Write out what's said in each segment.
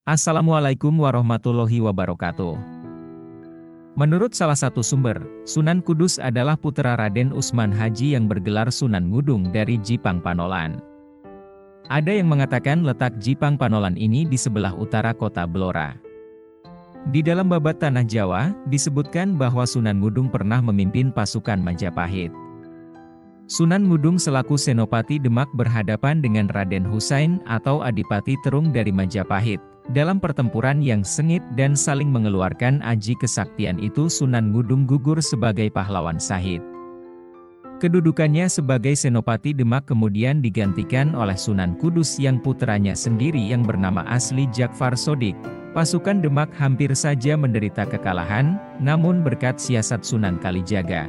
Assalamualaikum warahmatullahi wabarakatuh. Menurut salah satu sumber, Sunan Kudus adalah putra Raden Usman Haji yang bergelar Sunan Ngudung dari Jipang Panolan. Ada yang mengatakan letak Jipang Panolan ini di sebelah utara kota Blora. Di dalam babat Tanah Jawa, disebutkan bahwa Sunan Ngudung pernah memimpin pasukan Majapahit. Sunan Ngudung selaku Senopati Demak berhadapan dengan Raden Husain atau Adipati Terung dari Majapahit. Dalam pertempuran yang sengit dan saling mengeluarkan aji kesaktian itu Sunan Ngudung gugur sebagai pahlawan Sahid. Kedudukannya sebagai Senopati Demak kemudian digantikan oleh Sunan Kudus yang putranya sendiri yang bernama asli Jakfar Sodik. Pasukan Demak hampir saja menderita kekalahan, namun berkat siasat Sunan Kalijaga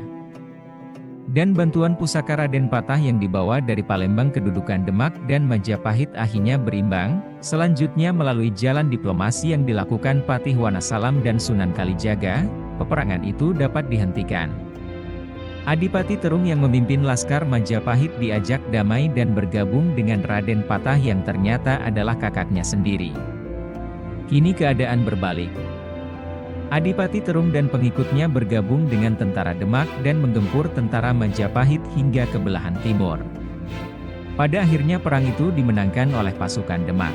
dan bantuan pusaka Raden Patah yang dibawa dari Palembang kedudukan Demak dan Majapahit akhirnya berimbang. Selanjutnya melalui jalan diplomasi yang dilakukan Patih Wanasalam dan Sunan Kalijaga, peperangan itu dapat dihentikan. Adipati Terung yang memimpin Laskar Majapahit diajak damai dan bergabung dengan Raden Patah yang ternyata adalah kakaknya sendiri. Kini keadaan berbalik. Adipati Terung dan pengikutnya bergabung dengan tentara Demak dan menggempur tentara Majapahit hingga ke belahan timur. Pada akhirnya perang itu dimenangkan oleh pasukan Demak.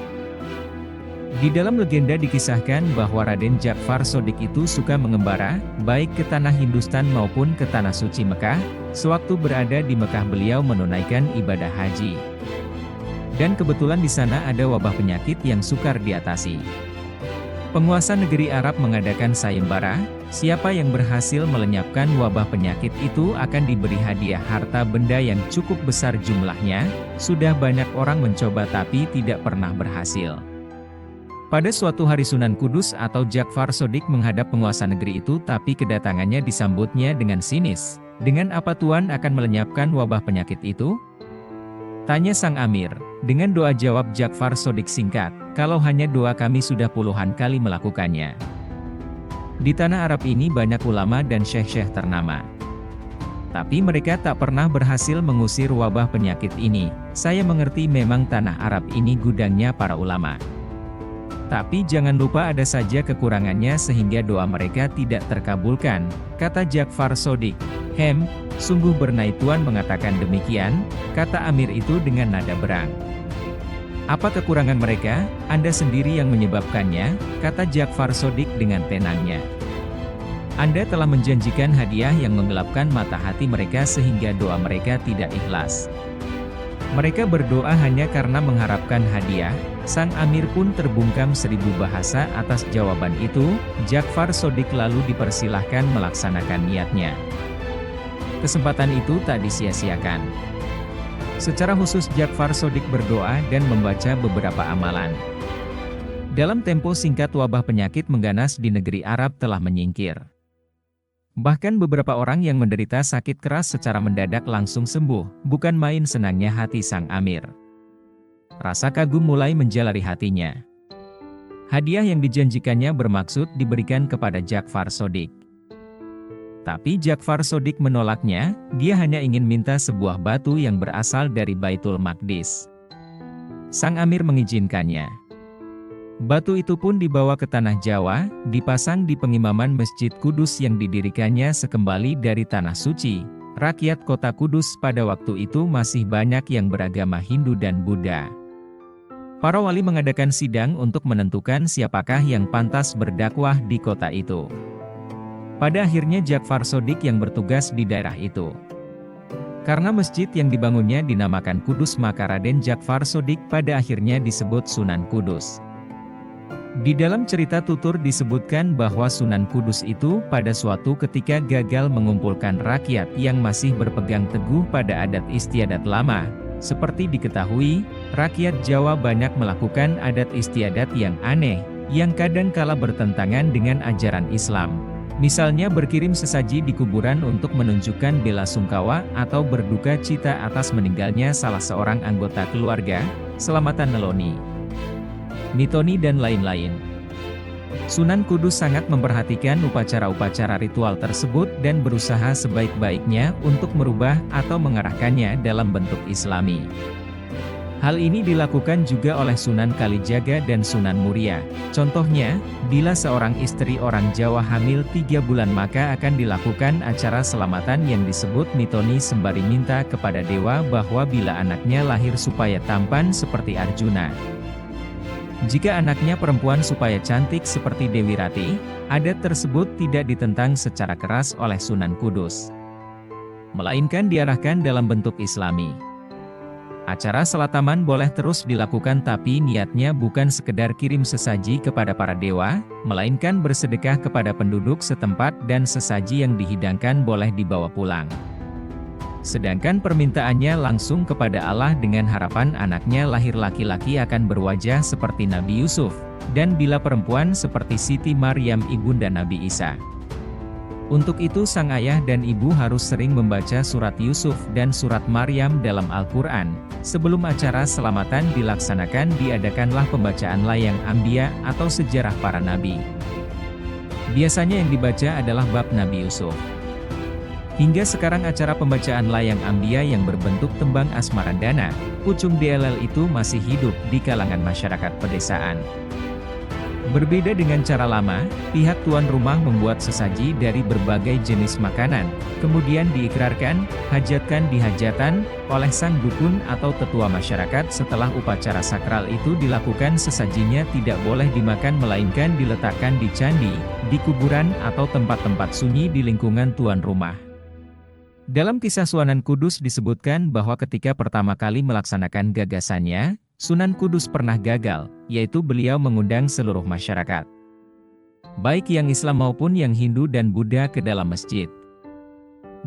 Di dalam legenda dikisahkan bahwa Raden Jakfar Sodik itu suka mengembara, baik ke tanah Hindustan maupun ke tanah suci Mekah. Sewaktu berada di Mekah beliau menunaikan ibadah haji. Dan kebetulan di sana ada wabah penyakit yang sukar diatasi. Penguasa negeri Arab mengadakan sayembara, siapa yang berhasil melenyapkan wabah penyakit itu akan diberi hadiah harta benda yang cukup besar jumlahnya. Sudah banyak orang mencoba tapi tidak pernah berhasil. Pada suatu hari Sunan Kudus atau Jakfar Sodik menghadap penguasa negeri itu tapi kedatangannya disambutnya dengan sinis. Dengan apa Tuan akan melenyapkan wabah penyakit itu? Tanya sang Amir. Dengan doa jawab Jakfar Sodik singkat, kalau hanya doa kami sudah puluhan kali melakukannya. Di tanah Arab ini banyak ulama dan syekh-syekh ternama. Tapi mereka tak pernah berhasil mengusir wabah penyakit ini. Saya mengerti memang tanah Arab ini gudangnya para ulama. Tapi jangan lupa ada saja kekurangannya sehingga doa mereka tidak terkabulkan, kata Jakfar Sodik. Sungguh bernai Tuan mengatakan demikian, kata Amir itu dengan nada berang. Apa kekurangan mereka? Anda sendiri yang menyebabkannya, kata Jakfar Sodik dengan tenangnya. Anda telah menjanjikan hadiah yang menggelapkan mata hati mereka sehingga doa mereka tidak ikhlas. Mereka berdoa hanya karena mengharapkan hadiah. Sang Amir pun terbungkam 1000 bahasa atas jawaban itu. Jakfar Sodik lalu dipersilahkan melaksanakan niatnya. Kesempatan itu tak disia-siakan. Secara khusus Jakfar Sodik berdoa dan membaca beberapa amalan. Dalam tempo singkat wabah penyakit mengganas di negeri Arab telah menyingkir. Bahkan beberapa orang yang menderita sakit keras secara mendadak langsung sembuh, bukan main senangnya hati sang Amir. Rasa kagum mulai menjalari hatinya. Hadiah yang dijanjikannya bermaksud diberikan kepada Jakfar Sodik. Tapi Jakfar Sodik menolaknya, dia hanya ingin minta sebuah batu yang berasal dari Baitul Maqdis. Sang Amir mengizinkannya. Batu itu pun dibawa ke tanah Jawa, dipasang di pengimaman Masjid Kudus yang didirikannya sekembali dari Tanah Suci. Rakyat kota Kudus pada waktu itu masih banyak yang beragama Hindu dan Buddha. Para wali mengadakan sidang untuk menentukan siapakah yang pantas berdakwah di kota itu. Pada akhirnya Jakfar Sodik yang bertugas di daerah itu. Karena masjid yang dibangunnya dinamakan Kudus maka Raden Jakfar Sodik pada akhirnya disebut Sunan Kudus. Di dalam cerita tutur disebutkan bahwa Sunan Kudus itu pada suatu ketika gagal mengumpulkan rakyat yang masih berpegang teguh pada adat istiadat lama. Seperti diketahui, rakyat Jawa banyak melakukan adat istiadat yang aneh, yang kadang kala bertentangan dengan ajaran Islam. Misalnya berkirim sesaji di kuburan untuk menunjukkan bela sungkawa atau berduka cita atas meninggalnya salah seorang anggota keluarga, selamatan neloni, mitoni dan lain-lain. Sunan Kudus sangat memperhatikan upacara-upacara ritual tersebut dan berusaha sebaik-baiknya untuk merubah atau mengarahkannya dalam bentuk Islami. Hal ini dilakukan juga oleh Sunan Kalijaga dan Sunan Muria. Contohnya, bila seorang istri orang Jawa hamil 3 bulan maka akan dilakukan acara selamatan yang disebut mitoni sembari minta kepada dewa bahwa bila anaknya lahir supaya tampan seperti Arjuna. Jika anaknya perempuan supaya cantik seperti Dewi Rati, adat tersebut tidak ditentang secara keras oleh Sunan Kudus, melainkan diarahkan dalam bentuk Islami. Acara selataman boleh terus dilakukan tapi niatnya bukan sekedar kirim sesaji kepada para dewa, melainkan bersedekah kepada penduduk setempat dan sesaji yang dihidangkan boleh dibawa pulang. Sedangkan permintaannya langsung kepada Allah dengan harapan anaknya lahir laki-laki akan berwajah seperti Nabi Yusuf, dan bila perempuan seperti Siti Maryam ibunda Nabi Isa. Untuk itu sang ayah dan ibu harus sering membaca surat Yusuf dan surat Maryam dalam Al-Quran. Sebelum acara selamatan dilaksanakan diadakanlah pembacaan layang Anbiya atau sejarah para nabi. Biasanya yang dibaca adalah bab Nabi Yusuf. Hingga sekarang acara pembacaan layang Anbiya yang berbentuk tembang asmarandana, pucung DLL itu masih hidup di kalangan masyarakat pedesaan. Berbeda dengan cara lama, pihak tuan rumah membuat sesaji dari berbagai jenis makanan, kemudian diikrarkan, hajatkan di hajatan, oleh sang dukun atau tetua masyarakat. Setelah upacara sakral itu dilakukan sesajinya tidak boleh dimakan melainkan diletakkan di candi, di kuburan atau tempat-tempat sunyi di lingkungan tuan rumah. Dalam kisah Sunan Kudus disebutkan bahwa ketika pertama kali melaksanakan gagasannya, Sunan Kudus pernah gagal, yaitu beliau mengundang seluruh masyarakat, baik yang Islam maupun yang Hindu dan Buddha ke dalam masjid.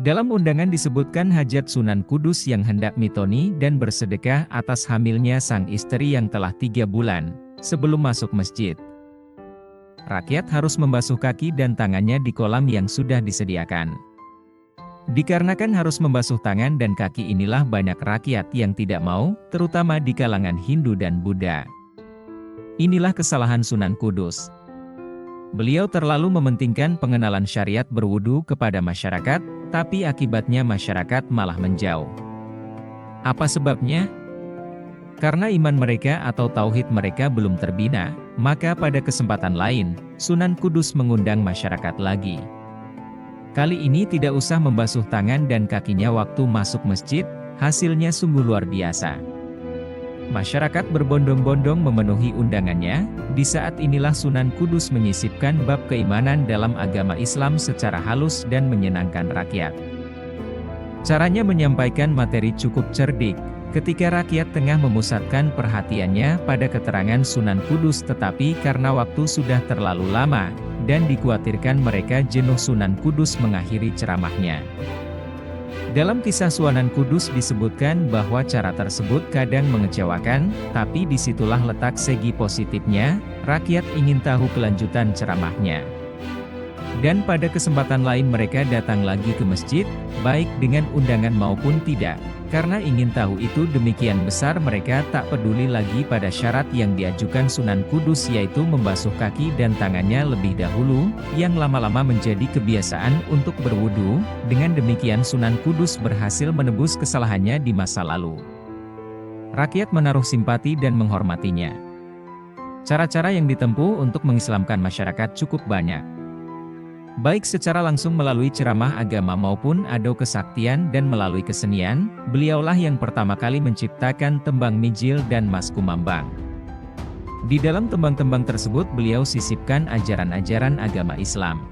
Dalam undangan disebutkan hajat Sunan Kudus yang hendak mitoni dan bersedekah atas hamilnya sang istri yang telah 3 bulan, sebelum masuk masjid. Rakyat harus membasuh kaki dan tangannya di kolam yang sudah disediakan. Dikarenakan harus membasuh tangan dan kaki inilah banyak rakyat yang tidak mau, terutama di kalangan Hindu dan Buddha. Inilah kesalahan Sunan Kudus. Beliau terlalu mementingkan pengenalan syariat berwudu kepada masyarakat, tapi akibatnya masyarakat malah menjauh. Apa sebabnya? Karena iman mereka atau tauhid mereka belum terbina, maka pada kesempatan lain, Sunan Kudus mengundang masyarakat lagi. Kali ini tidak usah membasuh tangan dan kakinya waktu masuk masjid, hasilnya sungguh luar biasa. Masyarakat berbondong-bondong memenuhi undangannya. Di saat inilah Sunan Kudus menyisipkan bab keimanan dalam agama Islam secara halus dan menyenangkan rakyat. Caranya menyampaikan materi cukup cerdik, ketika rakyat tengah memusatkan perhatiannya pada keterangan Sunan Kudus tetapi karena waktu sudah terlalu lama, dan dikhawatirkan mereka jenuh, Sunan Kudus mengakhiri ceramahnya. Dalam kisah Sunan Kudus disebutkan bahwa cara tersebut kadang mengecewakan, tapi disitulah letak segi positifnya, rakyat ingin tahu kelanjutan ceramahnya. Dan pada kesempatan lain mereka datang lagi ke masjid, baik dengan undangan maupun tidak. Karena ingin tahu itu demikian besar mereka tak peduli lagi pada syarat yang diajukan Sunan Kudus yaitu membasuh kaki dan tangannya lebih dahulu, yang lama-lama menjadi kebiasaan untuk berwudu. Dengan demikian Sunan Kudus berhasil menebus kesalahannya di masa lalu. Rakyat menaruh simpati dan menghormatinya. Cara-cara yang ditempuh untuk mengislamkan masyarakat cukup banyak. Baik secara langsung melalui ceramah agama maupun ado kesaktian dan melalui kesenian, beliaulah yang pertama kali menciptakan tembang Mijil dan Mas Kumambang. Di dalam tembang-tembang tersebut beliau sisipkan ajaran-ajaran agama Islam.